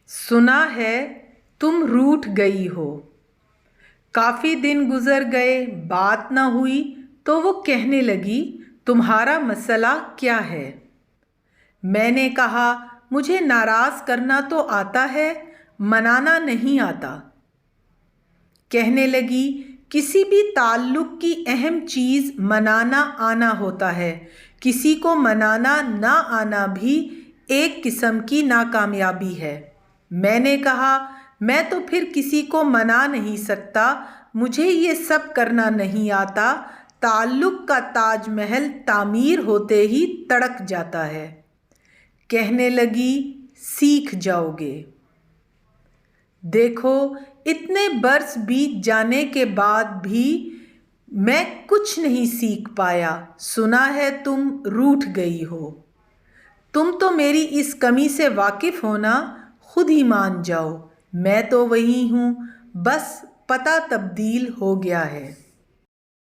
सुना है तुम रूठ गई हो। काफ़ी दिन गुजर गए, बात ना हुई तो वो कहने लगी, तुम्हारा मसला क्या है। मैंने कहा, मुझे नाराज़ करना तो आता है, मनाना नहीं आता। कहने लगी, किसी भी ताल्लुक़ की अहम चीज़ मनाना आना होता है, किसी को मनाना ना आना भी एक किस्म की नाकामयाबी है। मैंने कहा, मैं तो फिर किसी को मना नहीं सकता, मुझे ये सब करना नहीं आता। ताल्लुक़ का ताजमहल तामीर होते ही तड़क जाता है। कहने लगी, सीख जाओगे। देखो, इतने बरस बीत जाने के बाद भी मैं कुछ नहीं सीख पाया। सुना है तुम रूठ गई हो। तुम तो मेरी इस कमी से वाकिफ़ हो ना, खुद ही मान जाओ। मैं तो वही हूँ, बस पता तब्दील हो गया है।